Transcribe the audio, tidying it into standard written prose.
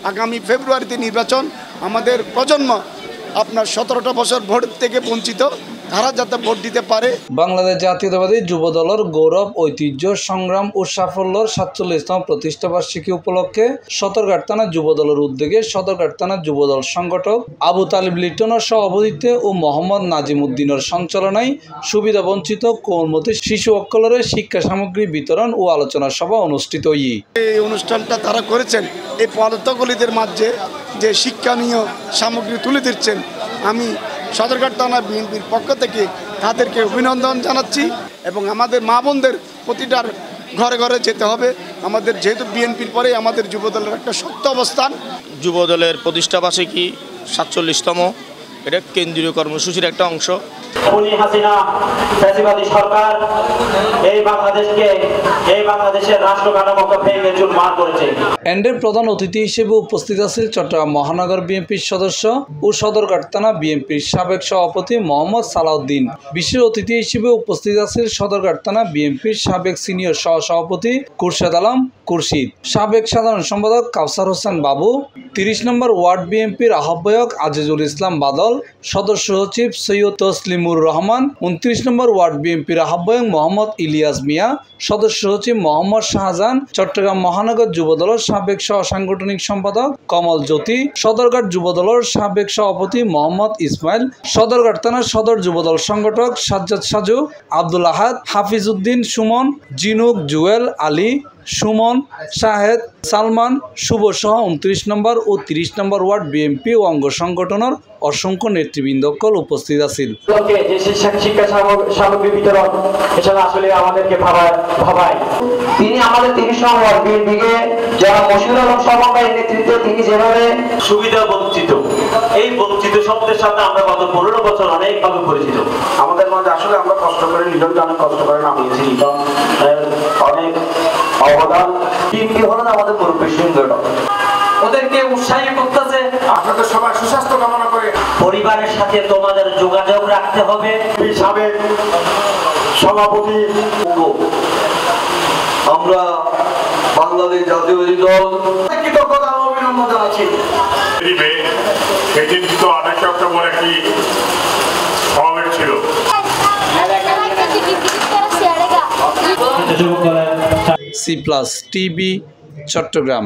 আগামী ফেব্রুয়ারিতে নির্বাচন, আমাদের প্রজন্ম আপনার 17টা বছর ভোট থেকে বঞ্চিত, তারা যাতে ভোট দিতে পারে। বাংলাদেশ জাতীয়তাবাদী যুবদলের গৌরব, ঐতিহ্য, সংগ্রাম ও সাফল্যের 47তম প্রতিষ্ঠাবার্ষিকী উপলক্ষে সদরঘাট থানা যুবদলের উদ্যোগে সদরঘাট থানা যুবদল সংগঠক আবু তালিব লিটনের সভাপতিত্বে ও মোহাম্মদ নাজিম উদ্দিনের সঞ্চালনায় সুবিধাবঞ্চিত কোমলমতি শিশু অক্কলরের শিক্ষা সামগ্রী বিতরণ ও আলোচনা সভা অনুষ্ঠিত। এই অনুষ্ঠানটা তারা করেছেন এই পদার্থগুলিদের মাঝে যে শিক্ষণীয় সামগ্রী তুলে দিচ্ছেন, আমি সদরঘাট থানা বিএনপির পক্ষ থেকে তাদেরকে অভিনন্দন জানাচ্ছি। এবং আমাদের মা বোনদের প্রতিটার ঘরে ঘরে যেতে হবে। আমাদের যেহেতু বিএনপির পরে আমাদের যুবদলের একটা শক্ত অবস্থান। যুবদলের প্রতিষ্ঠাবার্ষিকী 47তম, এটা কেন্দ্রীয় কর্মসূচির একটা অংশ। হাসিনা ফ্যাসিবাদী সরকার বাংলাদেশের রাষ্ট্র কাঠামোকে ভেঙে চুরমার করেছে। এন্ডের প্রধান অতিথি হিসেবে উপস্থিত আছেন চট্টগ্রাম মহানগর বিএনপির সদস্য ও সদরঘাট থানা বিএনপির সাবেক সভাপতি মোহাম্মদ সালাউদ্দিন। বিশেষ অতিথি হিসেবে উপস্থিত আছেন সদরঘাট থানা বিএনপির সাবেক সিনিয়র সহসভাপতি খুরশেদ আলম খুরশিদ, সাবেক সাধারণ সম্পাদক কাউসার হোসেন বাবু, 30 নম্বর ওয়ার্ড বিএনপির আহ্বায়ক আজিজুল ইসলাম বাদল, সদস্য সচিব সৈয়দ তসলিমুর রহমান, 29 নম্বর ওয়ার্ড বিএনপির আহ্বায়ক মোহাম্মদ ইলিয়াস মিয়া, সদস্য সচিব মোহাম্মদ শাহজাহান, চট্টগ্রাম মহানগর যুবদলের সাবেক সহ সাংগঠনিক সম্পাদক কমল জ্যোতি, সদরঘাট যুবদলের সাবেক সভাপতি মোহাম্মদ ইসমাইল, সদরঘাট থানার সদর যুবদল সংগঠক সাজ্জাদ সাজু, আব্দুল আহাদ, হাফিজ উদ্দিন সুমন, জিনুক, জুয়েল, আলী, সুমন, শাহেদ, সালমান, শুভ সহ 29 নম্বর ও 30 নম্বর ওয়ার্ড বিএনপি ও অঙ্গ সংগঠনের অসংখ্য নেতৃবৃন্দকল উপস্থিত আছেন। শিক্ষা সামগ্রী বিতরণ এছাড়া আসলে আমাদেরকে ভাবায়। তিনি আমাদের 30 নম্বর ওয়ার্ড বিএনপিকে যারা মশিউর আলম সমন্বয়ের নেতৃত্বে তিনি যেভাবে সুবিধা বঞ্চিত, এই বঞ্চিত শব্দের সাথে আমরা গত 15 বছর অনেকভাবে পরিচিত। আমাদের মধ্যে আসলে আমরা কষ্ট করে লিডনকে অনেক কষ্ট করে নামিয়েছি, লিডন অনেক অবদান। টিমটি হলেন আমাদের মুরব্বী সংগঠন, ওদেরকে উৎসাহিত করতেছে। আপনাদের সবাই সুস্বাস্থ্য কামনা করে পরিবারের সাথে তোমাদের যোগাযোগ রাখতে হবে। সাবেক সভাপতি আমরা বাংলাদেশ জাতীয়তাবাদী দল কৃতজ্ঞতা ও অভিনন্দন জানাচ্ছি। সেদিন তো 28 অক্টোবর একটি সমাবেশ ছিল। C+ TV Chittagong.